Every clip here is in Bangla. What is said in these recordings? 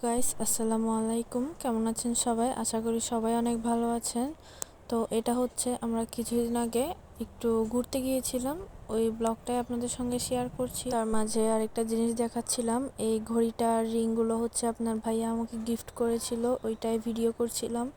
গাইস, আসসালামু আলাইকুম। কেমন আছেন সবাই? আশা করি সবাই অনেক ভালো আছেন। তো এটা হচ্ছে আমরা কিছুদিন আগে একটু ঘুরতে গিয়েছিলাম, ওই ব্লগটাই আপনাদের সঙ্গে শেয়ার করছি। তার মাঝে আরেকটা জিনিস দেখাচ্ছিলাম, এই ঘড়িটার রিংগুলো হচ্ছে আপনার ভাইয়া আমাকে গিফট করেছিল, ওইটাই ভিডিও করছিলাম।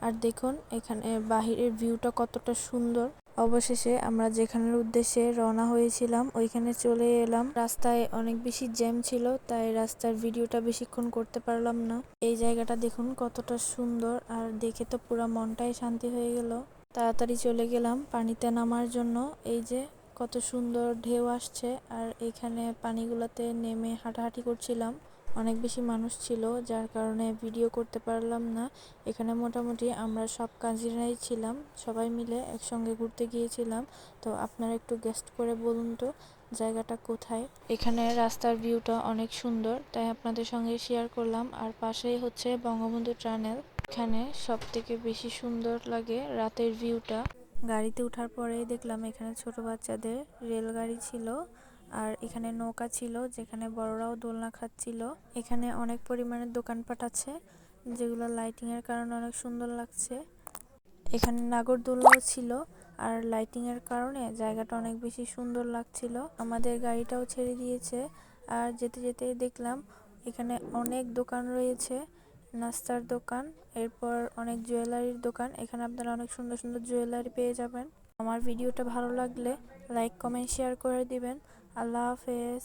আর দেখুন এখানে বাহিরের ভিউটা কতটা সুন্দর। অবশেষে আমরা যেখানের উদ্দেশ্যে রওনা হয়েছিলাম ওইখানে চলে এলাম। রাস্তায় অনেক বেশি জ্যাম ছিল, তাই রাস্তার ভিডিওটা বেশিক্ষণ করতে পারলাম না। এই জায়গাটা দেখুন কতটা সুন্দর, আর দেখে তো পুরো মনটাই শান্তি হয়ে গেল। তাড়াতাড়ি চলে গেলাম পানিতে নামার জন্য। এই যে কত সুন্দর ঢেউ আসছে, আর এখানে পানিগুলোতে নেমে হাঁটাহাঁটি করছিলাম। অনেক বেশি মানুষ ছিল, যার কারণে ভিডিও করতে পারলাম না। এখানে মোটামুটি আমরা সব কাজিনরাই ছিলাম, সবাই মিলে একসঙ্গে ঘুরতে গিয়েছিলাম। তো আপনারা একটু গেস্ট করে বলুন তো জায়গাটা কোথায়। এখানে রাস্তার ভিউটা অনেক সুন্দর, তাই আপনাদের সঙ্গে শেয়ার করলাম। আর পাশেই হচ্ছে বঙ্গবন্ধু টানেল। এখানে সব থেকে বেশি সুন্দর লাগে রাতের ভিউটা। গাড়িতে ওঠার পরেই দেখলাম এখানে ছোট বাচ্চাদের রেলগাড়ি ছিল, আর এখানে নৌকা ছিল যেখানে বড়রাও দোলনা খাচ্ছিল। এখানে অনেক পরিমাণের দোকানপাট আছে, যেগুলো লাইটিং এর কারণে অনেক সুন্দর লাগছে। এখানে নাগরদোলনাও ছিল, আর লাইটিং এর কারণে জায়গাটা অনেক বেশি সুন্দর লাগছিল। আমাদের গাড়িটাও ছেড়ে দিয়েছে, আর যেতে যেতে দেখলাম এখানে অনেক দোকান রয়েছে, নাস্তার দোকান, এরপর অনেক জুয়েলারির দোকান। এখানে আপনারা অনেক সুন্দর সুন্দর জুয়েলারি পেয়ে যাবেন। আমার ভিডিওটা ভালো লাগলে লাইক, কমেন্ট, শেয়ার করে দিবেন। আল্লাহ হাফেজ।